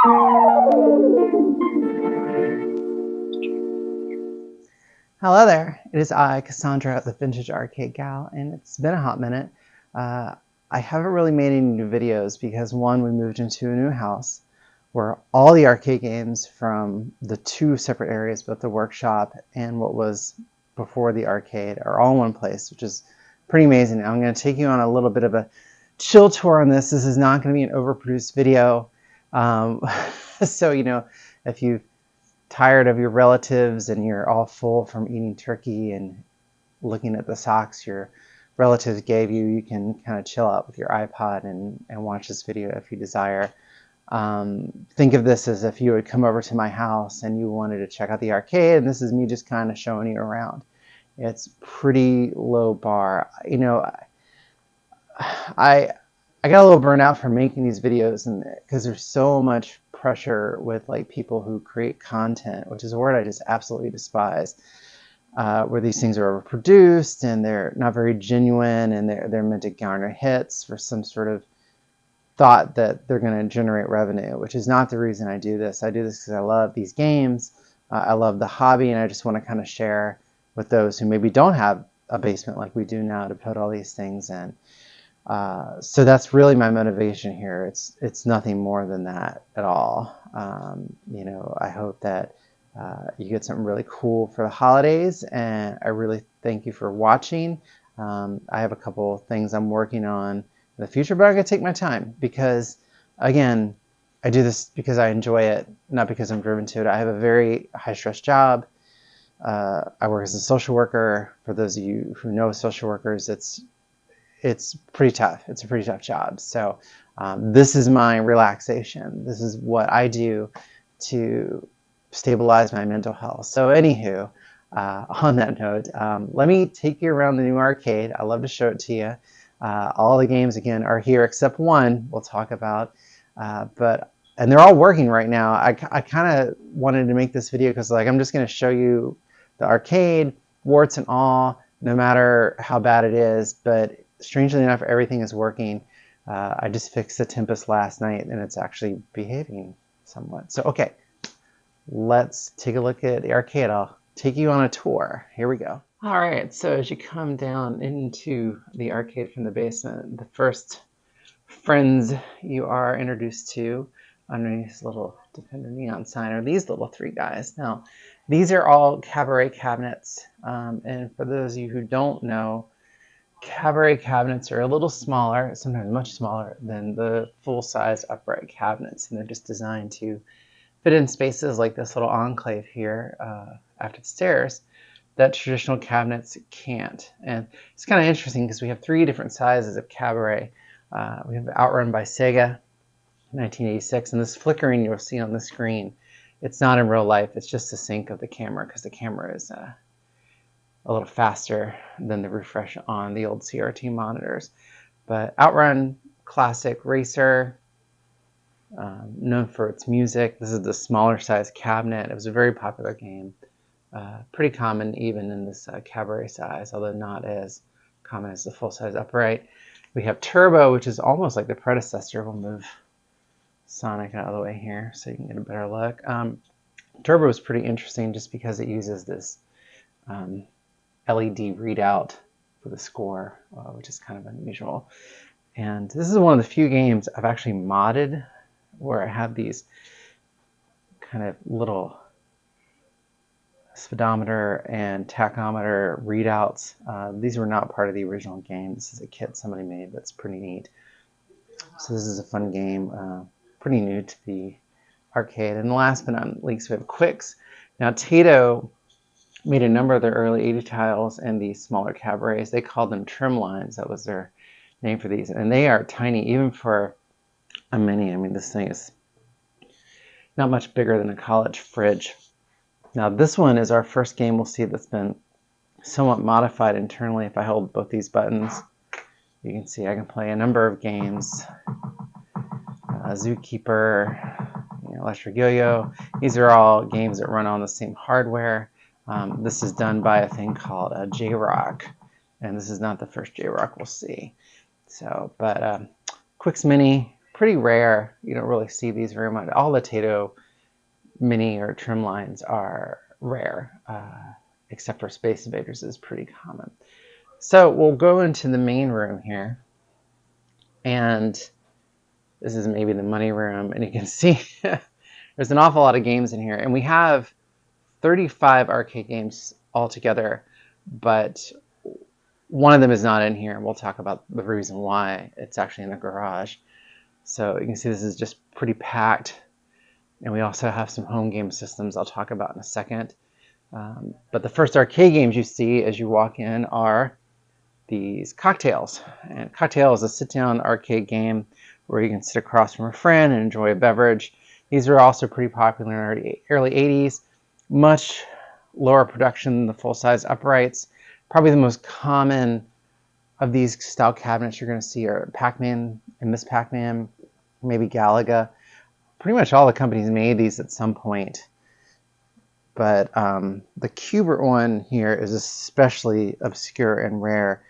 Hello there, it is I, Cassandra, the Vintage Arcade Gal, and it's been a hot minute. I haven't really made any new videos because, one, we moved into a new house where all the arcade games from the two separate areas, both the workshop and what was before the arcade, are all in one place, which is pretty amazing. I'm going to take you on a little bit of a chill tour on this. This is not going to be an overproduced video. So, if you tired of your relatives and you're all full from eating turkey and looking at the socks your relatives gave you, you can kind of chill out with your iPod and watch this video if you desire. Think of this as if you would come over to my house and you wanted to check out the arcade, and this is me just kind of showing you around. It's pretty low bar. I got a little burnt out from making these videos, and because there's so much pressure with like people who create content, which is a word I just absolutely despise, where these things are overproduced and they're not very genuine, and they're meant to garner hits for some sort of thought that they're going to generate revenue, which is not the reason I do this. I do this because I love these games, I love the hobby, and I just want to kind of share with those who maybe don't have a basement like we do now to put all these things in. So that's really my motivation here. It's nothing more than that at all. I hope that you get something really cool for the holidays, and I really thank you for watching. I have a couple things I'm working on in the future, but I'm going to take my time because, again, I do this because I enjoy it, not because I'm driven to it. I have a very high-stress job. I work as a social worker. For those of you who know social workers, it's pretty tough. It's a pretty tough job. So this is my relaxation. This is what I do to stabilize my mental health. So anywho, on that note, let me take you around the new arcade. I love to show it to you. All the games, again, are here except one we'll talk about. And they're all working right now. I kind of wanted to make this video because I'm just going to show you the arcade, warts and all, no matter how bad it is. But strangely enough, everything is working. I just fixed the Tempest last night, and it's actually behaving somewhat. So, okay, let's take a look at the arcade. I'll take you on a tour. Here we go. All right, so as you come down into the arcade from the basement, the first friends you are introduced to underneath this little Defender neon sign are these little three guys. Now, these are all Cabaret cabinets, and for those of you who don't know, Cabaret cabinets are a little smaller, sometimes much smaller, than the full-size upright cabinets, and they're just designed to fit in spaces like this little enclave here after the stairs that traditional cabinets can't. And it's kind of interesting because we have three different sizes of Cabaret. We have Outrun by Sega, 1986, and this flickering you'll see on the screen, it's not in real life, it's just the sync of the camera because the camera is a little faster than the refresh on the old CRT monitors. But Outrun, classic racer, known for its music. This is the smaller size cabinet. It was a very popular game. Pretty common even in this Cabaret size, although not as common as the full-size upright. We have Turbo, which is almost like the predecessor. We'll move Sonic out of the way here so you can get a better look. Turbo is pretty interesting just because it uses this LED readout for the score, which is kind of unusual. And this is one of the few games I've actually modded where I have these kind of little speedometer and tachometer readouts. These were not part of the original game. This is a kit somebody made that's pretty neat. So this is a fun game, pretty new to the arcade. And last but not least, we have Quicks. Now, Taito made a number of their early 80 tiles and these smaller cabarets. They called them trim lines. That was their name for these. And they are tiny, even for a mini. I mean, this thing is not much bigger than a college fridge. Now, this one is our first game we'll see that's been somewhat modified internally. If I hold both these buttons, you can see I can play a number of games. Zookeeper, Electric Yo-Yo. These are all games that run on the same hardware. This is done by a thing called J-Rock, and this is not the first J-Rock we'll see. So, but Quicks Mini, pretty rare. You don't really see these very much. All the Taito mini or trim lines are rare, except for Space Invaders is pretty common. So we'll go into the main room here, and this is maybe the money room, and you can see there's an awful lot of games in here, and we have 35 arcade games altogether, but one of them is not in here, and we'll talk about the reason why. It's actually in the garage. So you can see this is just pretty packed, and we also have some home game systems I'll talk about in a second. But the first arcade games you see as you walk in are these Cocktails. And Cocktail is a sit-down arcade game where you can sit across from a friend and enjoy a beverage. These were also pretty popular in the early 80s. Much lower production than the full-size uprights. Probably the most common of these style cabinets you're going to see are Pac-Man and Miss Pac-Man, maybe Galaga. Pretty much all the companies made these at some point. But the Cubert one here is especially obscure and rare.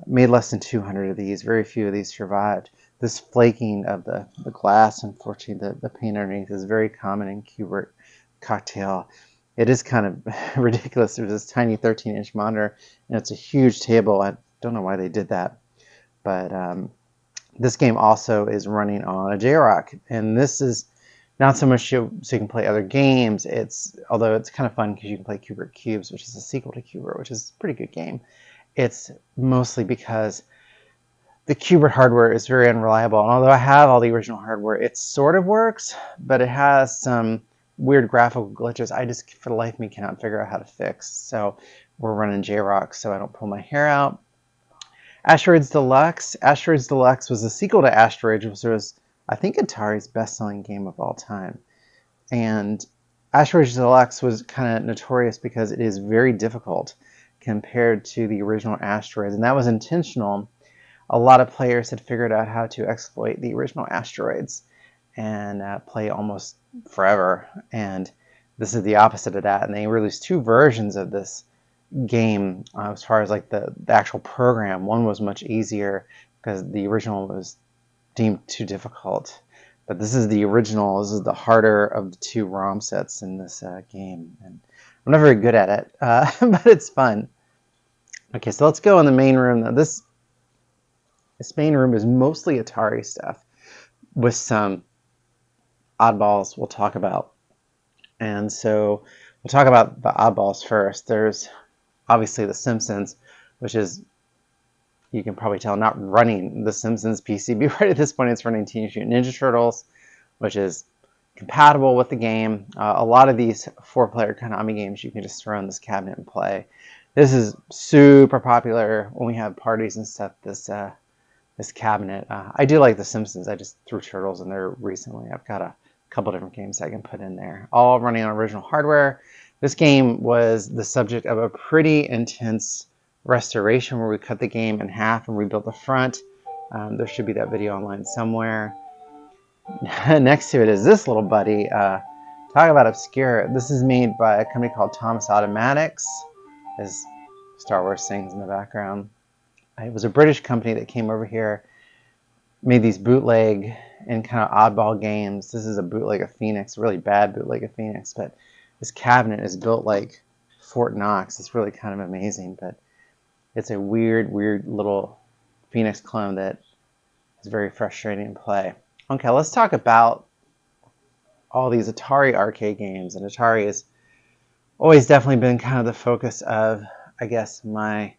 Made less than 200 of these. Very few of these survived. This flaking of the glass, unfortunately, the paint underneath is very common in Cubert Cocktail. It is kind of ridiculous. There's this tiny 13-inch monitor, and it's a huge table. I don't know why they did that. But this game also is running on a J-Rock, and this is not so much so you can play other games. Although it's kind of fun because you can play Cubert Cubes, which is a sequel to Cubert, which is a pretty good game. It's mostly because the Cubert hardware is very unreliable. And although I have all the original hardware, it sort of works, but it has some weird graphical glitches I just, for the life of me, cannot figure out how to fix. So we're running J-Rock so I don't pull my hair out. Asteroids Deluxe. Asteroids Deluxe was a sequel to Asteroids, which was, I think, Atari's best-selling game of all time. And Asteroids Deluxe was kind of notorious because it is very difficult compared to the original Asteroids, and that was intentional. A lot of players had figured out how to exploit the original Asteroids and play almost forever, and this is the opposite of that. And they released two versions of this game as far as like the actual program. One was much easier because the original was deemed too difficult, but this is the original. This is the harder of the two ROM sets in this game, and I'm not very good at it, but it's fun. Okay, so let's go in the main room. Now, this main room is mostly Atari stuff with some oddballs we'll talk about. And so we'll talk about the oddballs first. There's obviously The Simpsons, which is, you can probably tell, not running the Simpsons PCB right at this point. It's running Teenage Mutant Ninja Turtles, which is compatible with the game. A lot of these 4-player Konami games you can just throw in this cabinet and play. This is super popular when we have parties and stuff, this cabinet. I do like The Simpsons. I just threw Turtles in there recently. I've got a couple different games I can put in there, all running on original hardware. This game was the subject of a pretty intense restoration where we cut the game in half and rebuilt the front. There should be that video online somewhere. Next to it is this little buddy. Talk about obscure. This is made by a company called Thomas Automatics, as Star Wars sings in the background. It was a British company that came over here, made these bootleg and kind of oddball games. This is a bootleg of Phoenix, a really bad bootleg of Phoenix, but this cabinet is built like Fort Knox. It's really kind of amazing, but it's a weird little Phoenix clone that is very frustrating to play. Okay, let's talk about all these Atari arcade games. And Atari has always definitely been kind of the focus of, I guess, my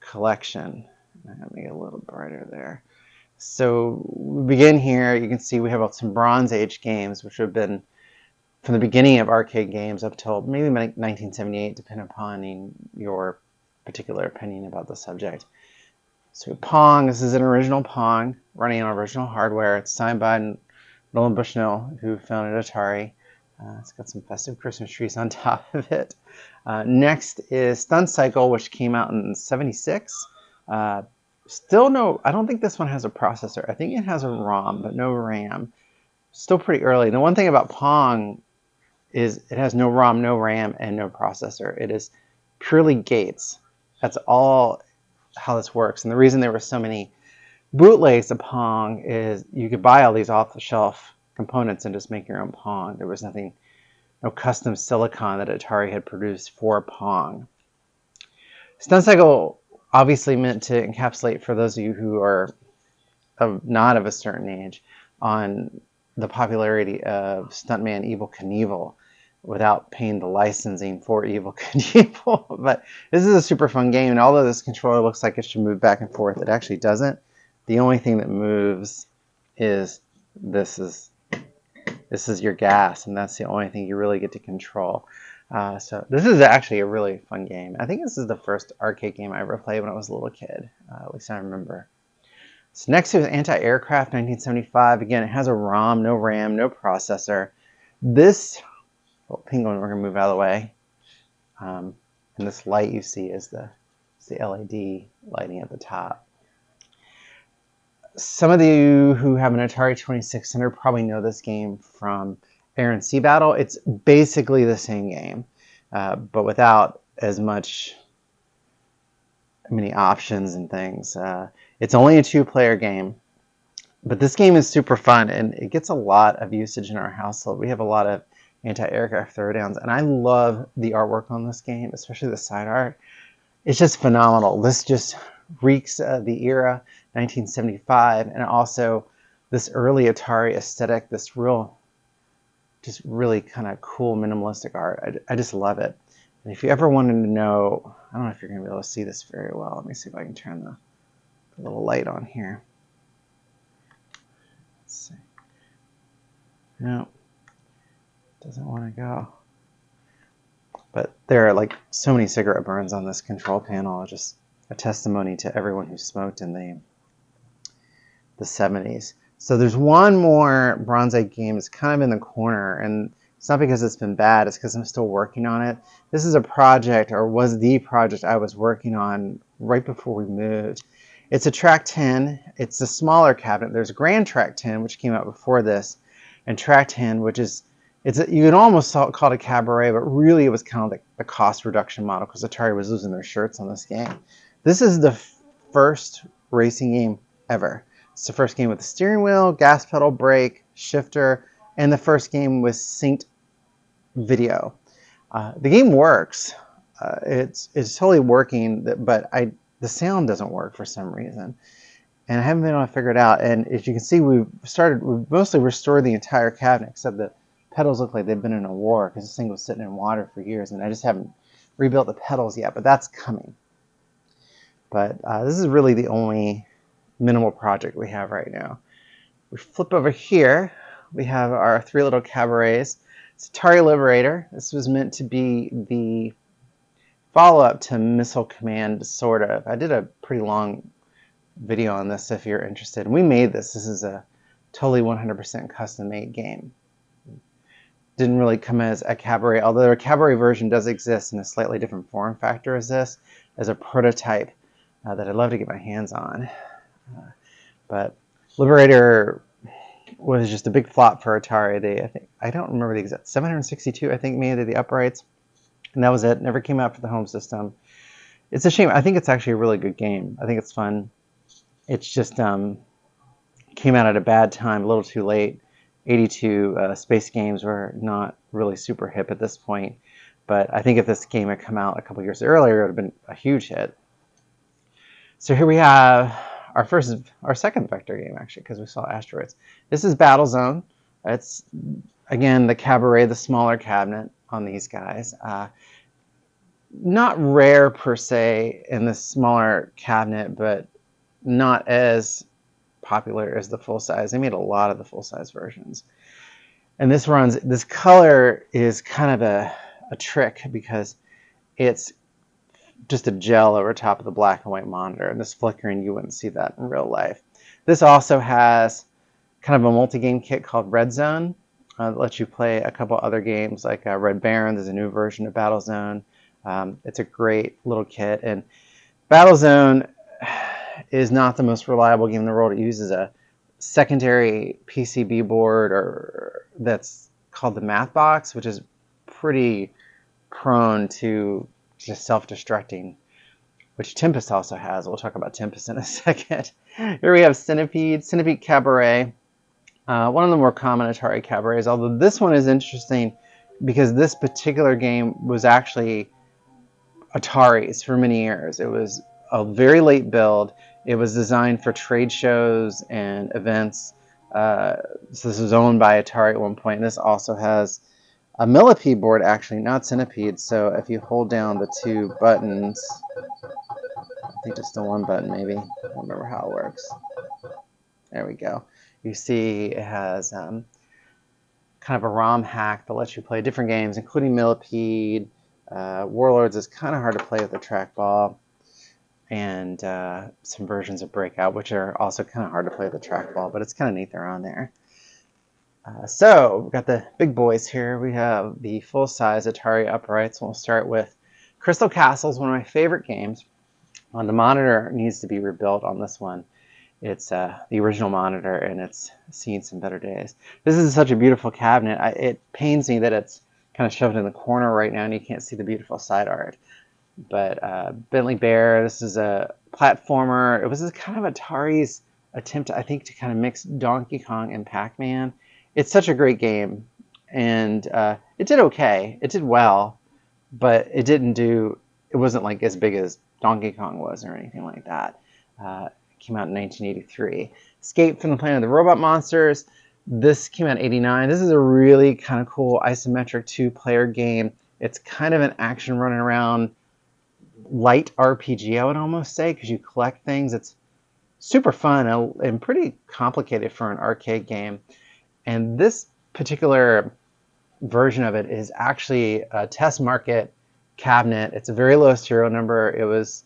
collection. I'm going to make it a little brighter there. So we begin here. You can see we have some Bronze Age games, which have been from the beginning of arcade games up till maybe 1978, depending upon your particular opinion about the subject. So Pong, this is an original Pong running on original hardware. It's signed by Nolan Bushnell, who founded Atari. It's got some festive Christmas trees on top of it. Next is Stunt Cycle, which came out in '76. Still no, I don't think this one has a processor. I think it has a ROM, but no RAM. Still pretty early. The one thing about Pong is it has no ROM, no RAM, and no processor. It is purely gates. That's all how this works. And the reason there were so many bootlegs of Pong is you could buy all these off-the-shelf components and just make your own Pong. There was nothing, no custom silicon that Atari had produced for Pong. Stunt Cycle obviously meant to encapsulate, for those of you who are not of a certain age, on the popularity of Stuntman Evel Knievel without paying the licensing for Evel Knievel. But this is a super fun game, and although this controller looks like it should move back and forth, it actually doesn't. The only thing that moves is this is your gas, and that's the only thing you really get to control. So this is actually a really fun game. I think this is the first arcade game I ever played when I was a little kid, at least I remember. So next is Anti-Aircraft 1975. Again, it has a ROM, no RAM, no processor. This penguin, we're going to move out of the way. And this light you see is the LED lighting at the top. Some of you who have an Atari 2600 probably know this game from Air and Sea Battle. It's basically the same game, but without as many options and things. It's only a 2-player game, but this game is super fun, and it gets a lot of usage in our household. We have a lot of anti-aircraft throwdowns, and I love the artwork on this game, especially the side art. It's just phenomenal. This just reeks of the era, 1975, and also this early Atari aesthetic, this just really kind of cool minimalistic art. I just love it. And if you ever wanted to know, I don't know if you're going to be able to see this very well. Let me see if I can turn the little light on here. Let's see. No, doesn't want to go. But there are like so many cigarette burns on this control panel. Just a testimony to everyone who smoked in the 70s. So there's one more Bronze Age game. It's kind of in the corner, and it's not because it's been bad. It's because I'm still working on it. This is a project, or was the project I was working on right before we moved. It's a Track 10. It's a smaller cabinet. There's a Grand Track 10, which came out before this, and Track 10, which is you can almost call it a Cabaret, but really it was kind of like the cost reduction model because Atari was losing their shirts on this game. This is the first racing game ever. It's the first game with the steering wheel, gas pedal, brake, shifter, and the first game with synced video. The game works. It's totally working, but the sound doesn't work for some reason. And I haven't been able to figure it out. And as you can see, we've mostly restored the entire cabinet, except the pedals look like they've been in a war because this thing was sitting in water for years, and I just haven't rebuilt the pedals yet, but that's coming. But this is really the only minimal project we have right now. We flip over here. We have our 3 little Cabarets. It's Atari Liberator. This was meant to be the follow-up to Missile Command, sort of. I did a pretty long video on this if you're interested. And we made this. This is a totally 100% custom-made game. Didn't really come as a Cabaret, although a Cabaret version does exist in a slightly different form factor as this, as a prototype that I'd love to get my hands on. But Liberator was just a big flop for Atari. I don't remember the exact, 762 I think made the uprights, and that was it. Never came out for the home system. It's a shame. I think it's actually a really good game. I think it's fun. It's just came out at a bad time, a little too late. 82 space games were not really super hip at this point, but I think if this game had come out a couple years earlier, it would have been a huge hit. So here we have our second vector game, actually, because we saw asteroids. This is Battlezone. It's, again, the Cabaret, the smaller cabinet on these guys. Not rare, per se, in the smaller cabinet, but not as popular as the full-size. They made a lot of the full-size versions. And this color is kind of a trick because it's just a gel over top of the black and white monitor, and this flickering, you wouldn't see that in real life. This also has kind of a multi-game kit called Red Zone that lets you play a couple other games like Red Baron. There's a new version of Battlezone. It's a great little kit, and Battlezone is not the most reliable game in the world. It uses a secondary PCB board that's called the Math Box, which is pretty prone to just self-destructing. which Tempest also has. We'll talk about Tempest in a second. Here we have Centipede Cabaret. One of the more common Atari Cabarets, although this one is interesting because this particular game was actually Atari's for many years. It was a very late build. It was designed for trade shows and events. So this was owned by Atari at one point. And this also has a millipede board, actually, not centipede. So if you hold down the two buttons, I think just the one button maybe. I don't remember how it works. There we go. You see it has kind of a ROM hack that lets you play different games, including Millipede. Warlords is kind of hard to play with the trackball. And some versions of Breakout, which are also kind of hard to play with the trackball, but it's kind of neat they're on there. So we've got the big boys here. We have the full-size Atari uprights. We'll start with Crystal Castles, one of my favorite games. The monitor needs to be rebuilt on this one. It's the original monitor, and it's seen some better days. This is such a beautiful cabinet. It pains me that it's kind of shoved in the corner right now, and you can't see the beautiful side art. But Bentley Bear, this is a platformer. It was kind of Atari's attempt, I think, to kind of mix Donkey Kong and Pac-Man. It's such a great game, and it did okay. It did well, but it wasn't like as big as Donkey Kong was or anything like that. It came out in 1983. Escape from the Planet of the Robot Monsters. This came out in 89. This is a really kind of cool isometric two-player game. It's kind of an action running around light RPG, I would almost say, because you collect things. It's super fun and pretty complicated for an arcade game. And this particular version of it is actually a test market cabinet. It's a very low serial number. It was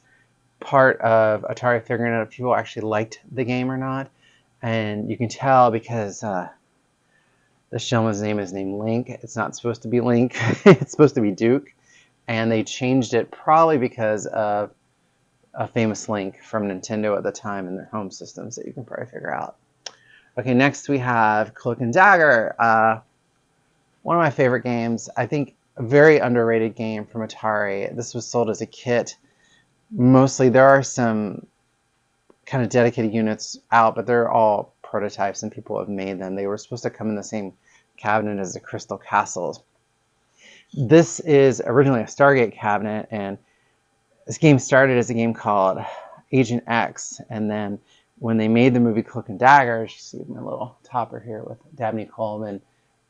part of Atari figuring out if people actually liked the game or not. And you can tell because this gentleman's name is named Link. It's not supposed to be Link. It's supposed to be Duke. And they changed it probably because of a famous Link from Nintendo at the time in their home systems that you can probably figure out. Okay, next we have Cloak and Dagger. One of my favorite games. I think a very underrated game from Atari. This was sold as a kit. Mostly there are some kind of dedicated units out, but they're all prototypes and people have made them. They were supposed to come in the same cabinet as the Crystal Castles. This is originally a Stargate cabinet, and this game started as a game called Agent X, and then when they made the movie Cloak and Dagger, you see my little topper here with Dabney Coleman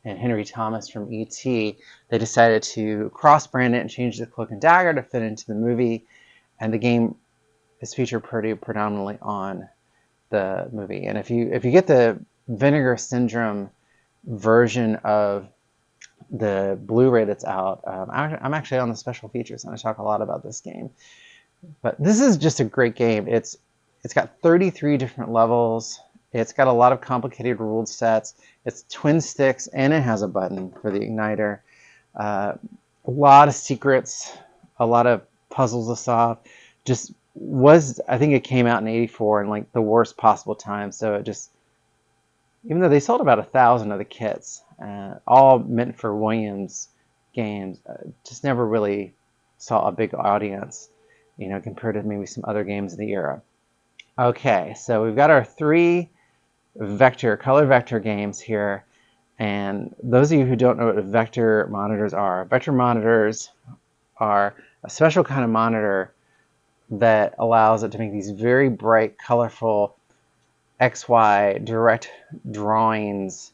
and Henry Thomas from E.T., they decided to cross-brand it and change the Cloak and Dagger to fit into the movie, and the game is featured pretty predominantly on the movie. And if you get the Vinegar Syndrome version of the Blu-ray that's out, I'm actually on the special features, and I talk a lot about this game. But this is just a great game. It's got 33 different levels. It's got a lot of complicated ruled sets. It's twin sticks, and it has a button for the igniter. A lot of secrets, a lot of puzzles to solve. Just was, I think it came out in '84 in like the worst possible time. So it just, even though they sold about 1,000 of the kits, all meant for Williams games, just never really saw a big audience, compared to maybe some other games of the era. Okay, so we've got our 3 color vector games here, and those of you who don't know what vector monitors are a special kind of monitor that allows it to make these very bright, colorful XY direct drawings,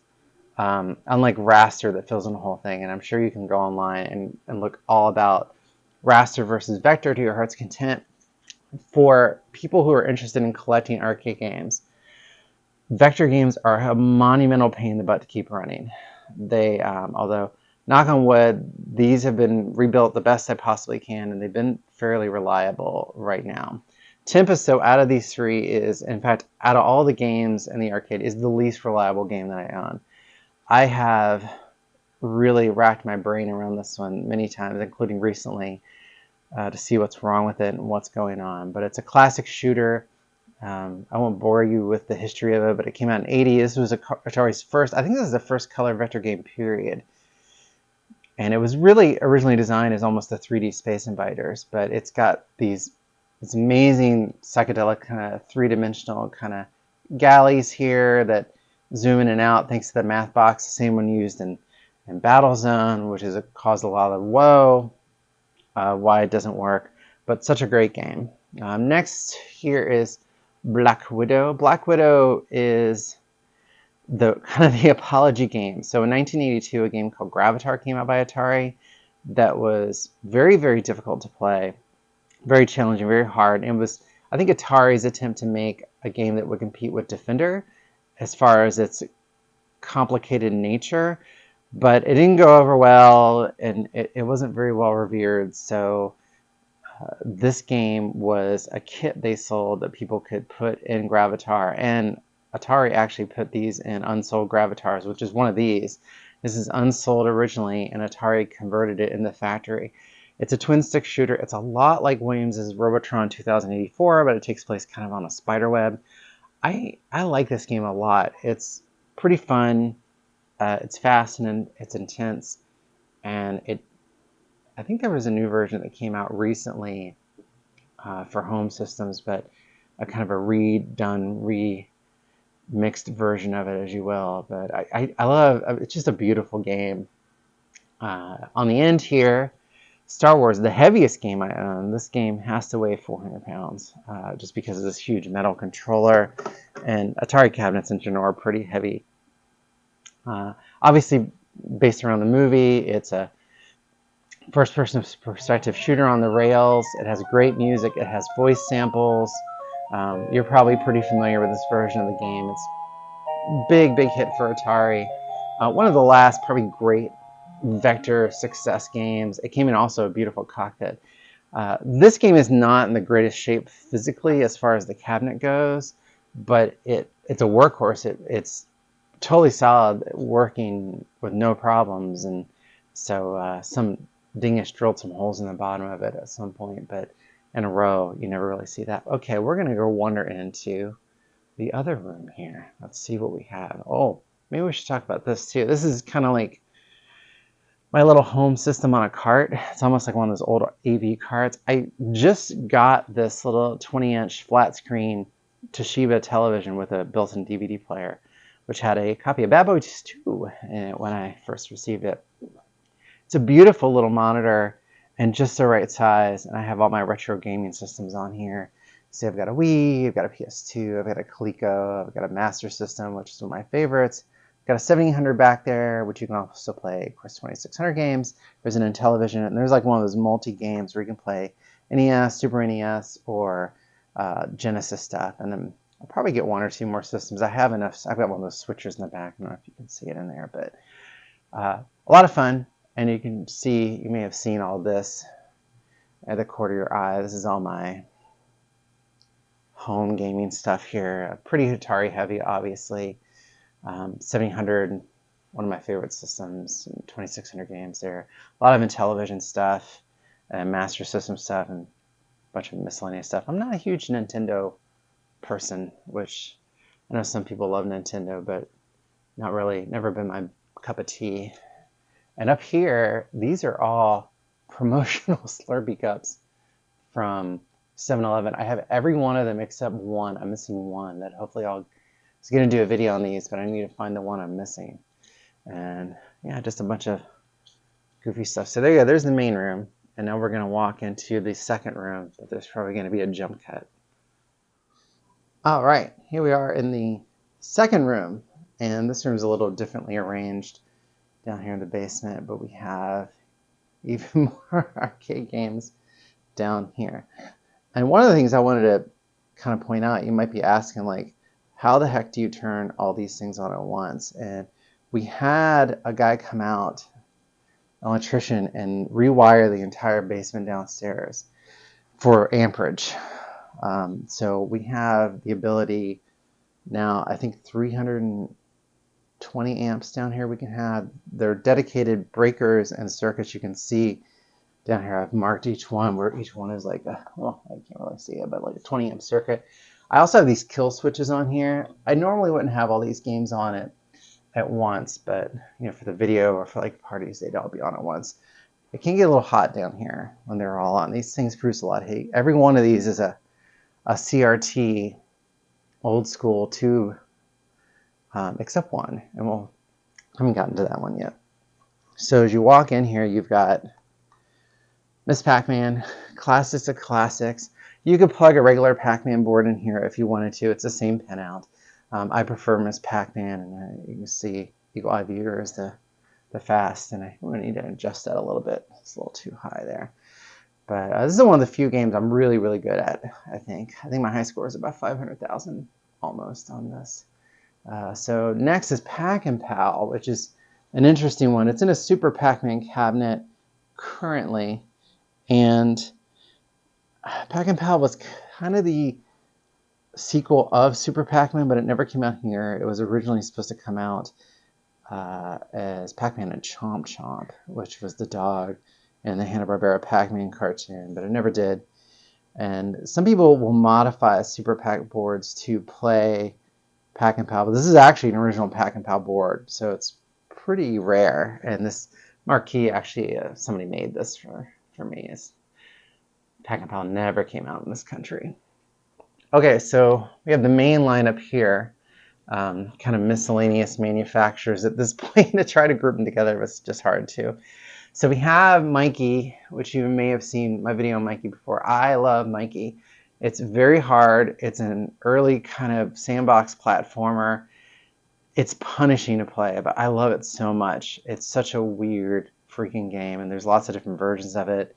unlike raster that fills in the whole thing. And I'm sure you can go online and look all about raster versus vector to your heart's content. For people who are interested in collecting arcade games, vector games are a monumental pain in the butt to keep running. They, although knock on wood, these have been rebuilt the best I possibly can, and they've been fairly reliable right now. Tempest, so out of these 3 is, in fact, out of all the games in the arcade, is the least reliable game that I own. I have really racked my brain around this one many times, including recently, to see what's wrong with it and what's going on. But it's a classic shooter. I won't bore you with the history of it, but it came out in '80. This was Atari's first, I think this is the first color vector game, period. And it was really originally designed as almost a 3D Space Invaders, but it's got these This amazing psychedelic kind of three-dimensional kind of galleys here that zoom in and out thanks to the math box, the same one used in Battlezone, which has caused a lot of woe, why it doesn't work, but such a great game. Next here is Black Widow. Black Widow is the kind of the apology game. So in 1982, a game called Gravatar came out by Atari that was very, very difficult to play, very challenging, very hard. And it was, I think, Atari's attempt to make a game that would compete with Defender as far as its complicated nature, but it didn't go over well, and it wasn't very well revered. So this game was a kit they sold that people could put in Gravatar, and Atari actually put these in unsold Gravatars, which is one of these. This is unsold originally, and Atari converted it in the factory. It's a twin-stick shooter. It's a lot like Williams's Robotron 2084, but it takes place kind of on a spider web. I like this game a lot. It's pretty fun. It's fast and it's intense, and I think there was a new version that came out recently for home systems, but a kind of a redone, remixed version of it, as you will. But I love, it's just a beautiful game. On the end here, Star Wars, the heaviest game I own. This game has to weigh 400 pounds just because of this huge metal controller. And Atari cabinets in general are pretty heavy. Obviously, based around the movie, it's a first-person perspective shooter on the rails. It has great music. It has voice samples. You're probably pretty familiar with this version of the game. It's a big, big hit for Atari. One of the last probably great vector success games. It came in also a beautiful cockpit. This game is not in the greatest shape physically as far as the cabinet goes, but it's a workhorse. It's totally solid, working with no problems, and so some dingish drilled some holes in the bottom of it at some point, but in a row, you never really see that. Okay, we're going to go wander into the other room here. Let's see what we have. Oh, maybe we should talk about this too. This is kind of like my little home system on a cart. It's almost like one of those old AV carts. I just got this little 20-inch flat screen Toshiba television with a built-in DVD player, which had a copy of Bad Boys 2 in it when I first received it. It's a beautiful little monitor and just the right size, and I have all my retro gaming systems on here. See, I've got a Wii, I've got a PS2, I've got a Coleco, I've got a Master System, which is one of my favorites. I've got a 7800 back there, which you can also play, of course, 2600 games. There's an Intellivision, and there's like one of those multi-games where you can play NES, Super NES, or Genesis stuff. And then I'll probably get one or two more systems. I have enough. I've got one of those switchers in the back. I don't know if you can see it in there, but a lot of fun. And you can see, you may have seen all this at the corner of your eye. This is all my home gaming stuff here. Pretty Atari heavy, obviously. 7800, one of my favorite systems, 2600 games there. A lot of Intellivision stuff, and Master System stuff, and a bunch of miscellaneous stuff. I'm not a huge Nintendo person, which I know some people love Nintendo, but not really, never been my cup of tea. And up here, these are all promotional Slurpee cups from 7-Eleven. I have every one of them except one. I'm missing one that hopefully I was going to do a video on these, but I need to find the one I'm missing. And yeah, just a bunch of goofy stuff. So there you go. There's the main room. And now we're going to walk into the second room, but there's probably going to be a jump cut. All right, here we are in the second room. And this room is a little differently arranged down here in the basement, but we have even more arcade games down here. And one of the things I wanted to kind of point out, you might be asking, like, how the heck do you turn all these things on at once? And we had a guy come out, an electrician, and rewire the entire basement downstairs for amperage. So we have the ability now, I think 320 amps down here we can have. They're dedicated breakers and circuits you can see down here. I've marked each one where each one is like well, I can't really see it, but like a 20 amp circuit. I also have these kill switches on here. I normally wouldn't have all these games on it at once, but you know, for the video or for like parties, they'd all be on at once. it can get a little hot down here when they're all on. These things produce a lot of heat. Every one of these is a CRT old school tube, except one, and I haven't gotten to that one yet. So as you walk in here, you've got Miss Pac-Man, classics of classics. You could plug a regular Pac-Man board in here if you wanted to. It's the same pinout. I prefer Miss Pac-Man, and you can see Eagle Eye Viewer is the fast, and I'm going to need to adjust that a little bit. It's a little too high there. But this is one of the few games I'm really, really good at, I think. I think my high score is about 500,000 almost on this. So next is Pac-N-Pal, which is an interesting one. It's in a Super Pac-Man cabinet currently, and Pac-N-Pal was kind of the sequel of Super Pac-Man, but it never came out here. It was originally supposed to come out as Pac-Man and Chomp Chomp, which was the dog in the Hanna-Barbera Pac-Man cartoon, but it never did. And some people will modify Super Pac boards to play Pac-N-Pal, but this is actually an original Pac-N-Pal board, so it's pretty rare. And this marquee, actually, somebody made this for me. Pac-N-Pal never came out in this country. Okay, so we have the main lineup here. Kind of miscellaneous manufacturers at this point. To try to group them together was just hard to. So we have Mikey, which you may have seen my video on Mikey before. I love Mikey. It's very hard. It's an early kind of sandbox platformer. It's punishing to play, but I love it so much. It's such a weird freaking game, and there's lots of different versions of it.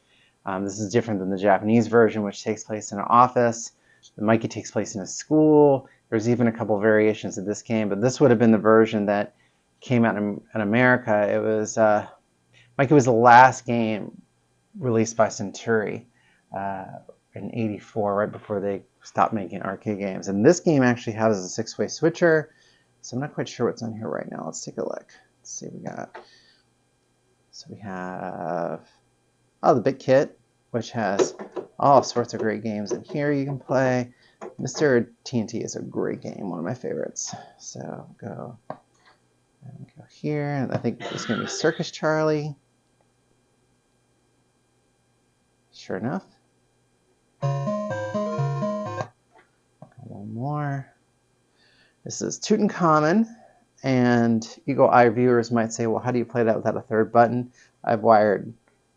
This is different than the Japanese version, which takes place in an office. The Mikey takes place in a school. There's even a couple variations of this game, but this would have been the version that came out in America. It was Mikey was the last game released by Century in '84, right before they stopped making arcade games. And this game actually has a 6-way switcher, so I'm not quite sure what's on here right now. Let's take a look. Let's see what we got. So we have the Big Kit, which has all sorts of great games in here you can play. Mr. TNT is a great game, one of my favorites. So go here, and I think it's going to be Circus Charlie. Sure enough. One more. This is Tutankhamun, and Eagle Eye viewers might say, well, how do you play that without a third button? I've wired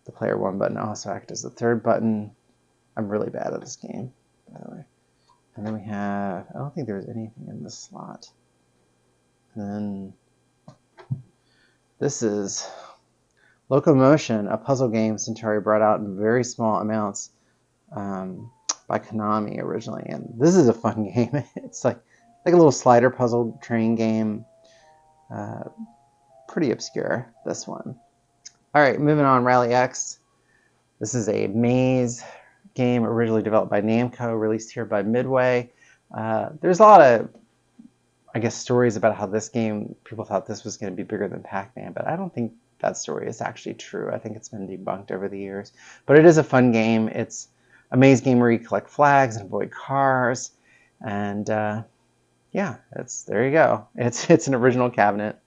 the player 1 button also act as the third button. I'm really bad at this game, by the way. And then we have, I don't think there's anything in this slot. And then this is Locomotion, a puzzle game Centauri brought out in very small amounts by Konami originally. And this is a fun game. It's like a little slider puzzle train game. Pretty obscure, this one. All right, moving on, Rally X. This is a maze game originally developed by Namco, released here by Midway. There's a lot of, I guess, stories about how this game, people thought this was going to be bigger than Pac-Man, but I don't think that story is actually true. I think it's been debunked over the years. But it is a fun game. It's a maze game where you collect flags and avoid cars. And yeah, there you go. It's an original cabinet.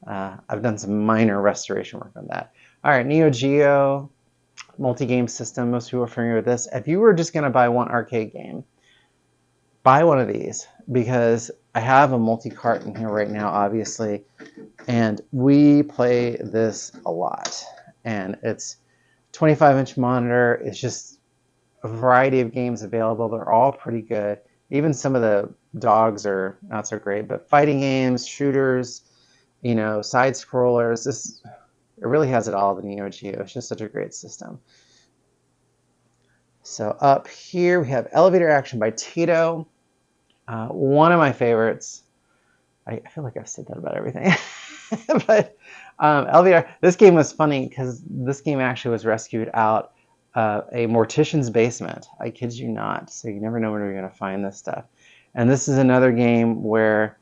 I've done some minor restoration work on that. All right, Neo Geo multi-game system. Most people are familiar with this. If you were just going to buy one arcade game, buy one of these, because I have a multi-cart in here right now, obviously, and we play this a lot. And it's 25-inch monitor. It's just a variety of games available. They're all pretty good. Even some of the dogs are not so great, but fighting games, shooters, side scrollers. It really has it all, the Neo Geo. It's just such a great system. So up here we have Elevator Action by Taito. One of my favorites. I feel like I've said that about everything. But Elevator, this game was funny because this game actually was rescued out of a mortician's basement. I kid you not. So you never know when you're going to find this stuff. And this is another game where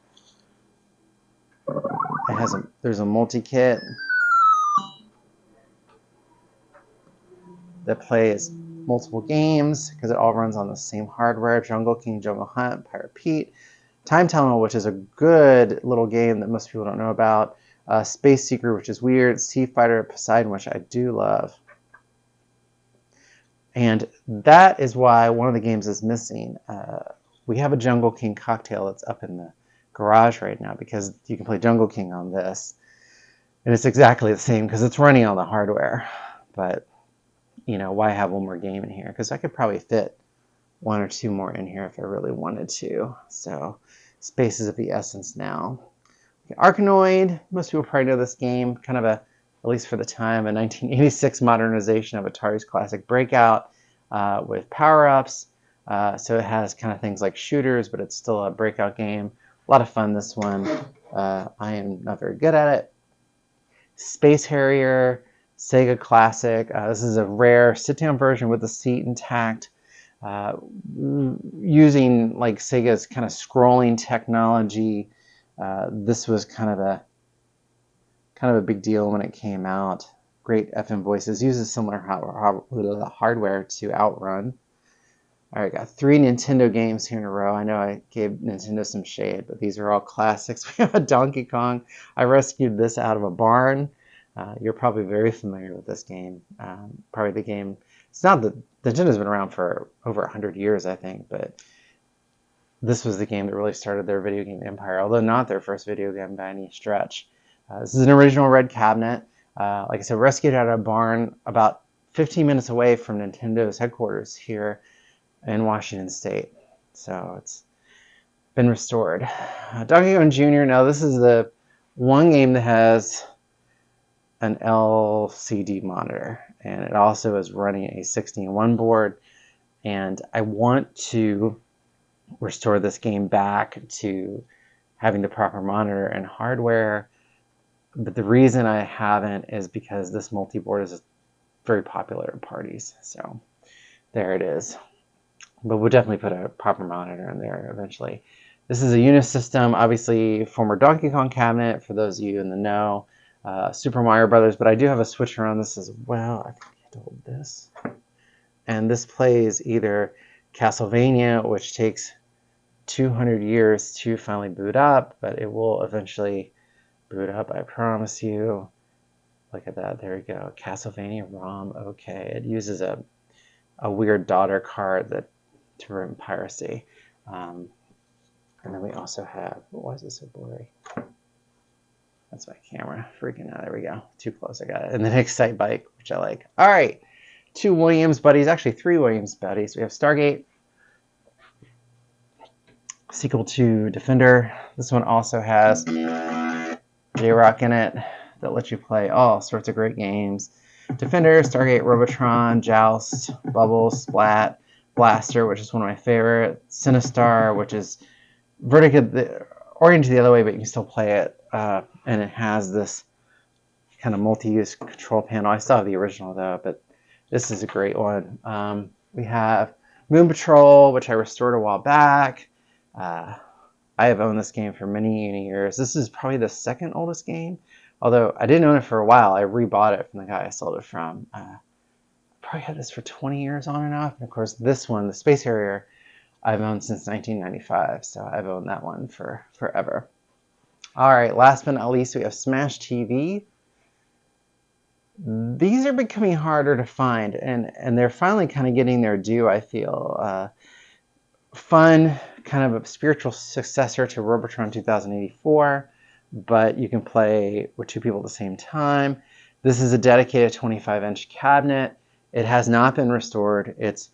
there's a multi-kit that plays multiple games because it all runs on the same hardware. Jungle King, Jungle Hunt, Pirate Pete, Time Tunnel, which is a good little game that most people don't know about. Space Seeker, which is weird. Sea Fighter, Poseidon, which I do love. And that is why one of the games is missing. We have a Jungle King cocktail that's up in the garage right now because you can play Jungle King on this. And it's exactly the same because it's running on the hardware. But, you know, why have one more game in here? Because I could probably fit one or two more in here if I really wanted to. So space is of the essence now. Arkanoid, most people probably know this game, kind of a, at least for the time, a 1986 modernization of Atari's classic Breakout with power-ups. So it has kind of things like shooters, but it's still a Breakout game. A lot of fun, this one. I am not very good at it. Space Harrier, Sega Classic. This is a rare sit-down version with the seat intact. Using like Sega's kind of scrolling technology. This was kind of a big deal when it came out. Great FM voices. Uses similar hardware to Outrun. All right, got 3 Nintendo games here in a row. I know I gave Nintendo some shade, but these are all classics. We have a Donkey Kong. I rescued this out of a barn. You're probably very familiar with this game. Probably the game. It's not that Nintendo's been around for over 100 years, I think, but this was the game that really started their video game empire, although not their first video game by any stretch. This is an original red cabinet. Like I said, rescued out of a barn about 15 minutes away from Nintendo's headquarters here in Washington State. So it's been restored. Donkey Kong Jr. Now this is the one game that has an LCD monitor, and it also is running a 16:1 board. And I want to restore this game back to having the proper monitor and hardware. But the reason I haven't is because this multi-board is very popular at parties. So there it is. But we'll definitely put a proper monitor in there eventually. This is a Unisystem, obviously former Donkey Kong cabinet, for those of you in the know. Super Mario Brothers, but I do have a switcher on this as well. I think I have to hold this. And this plays either Castlevania, which takes 200 years to finally boot up, but it will eventually boot up, I promise you. Look at that, there we go. Castlevania ROM, okay. It uses a weird daughter card that to prevent piracy. And then we also have, why is this so blurry? That's my camera freaking out. There we go. Too close, I got it. And then Excite Bike, which I like. All right, 2 Williams buddies, actually 3 Williams buddies. We have Stargate, sequel to Defender. This one also has J-Rock in it that lets you play all sorts of great games. Defender, Stargate, Robotron, Joust, Bubbles, Splat, Blaster, which is one of my favorite, Sinistar, which is oriented the other way, but you can still play it. And it has this kind of multi-use control panel. I still have the original though, but this is a great one. We have Moon Patrol, which I restored a while back. I have owned this game for many years. This is probably the second oldest game, although I didn't own it for a while. I rebought it from the guy I sold it from. Probably had this for 20 years on and off. And of course, this one, the Space Harrier, I've owned since 1995, so I've owned that one for forever. All right, last but not least, we have Smash TV. These are becoming harder to find, and they're finally kind of getting their due, I feel. Fun, kind of a spiritual successor to Robotron 2084, but you can play with 2 people at the same time. This is a dedicated 25-inch cabinet. It has not been restored. It's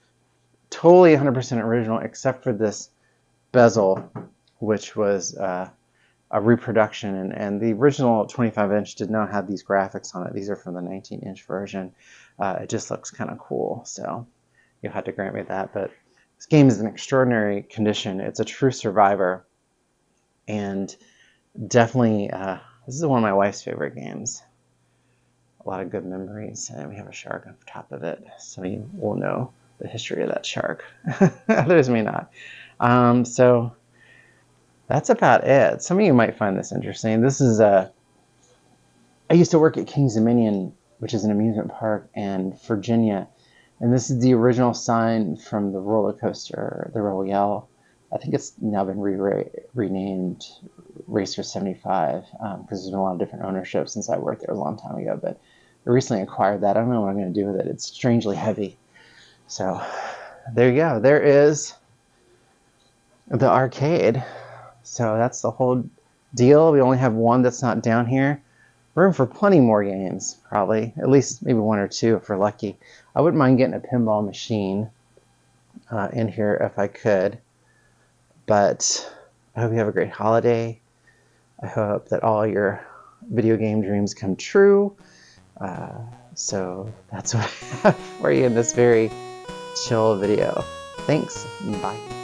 totally 100% original, except for this bezel, which was a reproduction. And the original 25-inch did not have these graphics on it. These are from the 19-inch version. It just looks kind of cool, so you'll have to grant me that. But this game is in extraordinary condition. It's a true survivor, and definitely this is one of my wife's favorite games. A lot of good memories, and we have a shark on top of it. Some of you will know the history of that shark. Others may not. So that's about it. Some of you might find this interesting. This is I used to work at Kings Dominion, which is an amusement park in Virginia, and this is the original sign from the roller coaster, the Royale. I think it's now been renamed Racer 75 because there's been a lot of different ownership since I worked there a long time ago. But I recently acquired that. I don't know what I'm going to do with it. It's strangely heavy. So there you go. There is the arcade. So that's the whole deal. We only have one that's not down here. Room for plenty more games, probably. At least maybe one or two if we're lucky. I wouldn't mind getting a pinball machine in here if I could. But I hope you have a great holiday. I hope that all your video game dreams come true. So that's what I have for you in this very chill video. Thanks. Bye.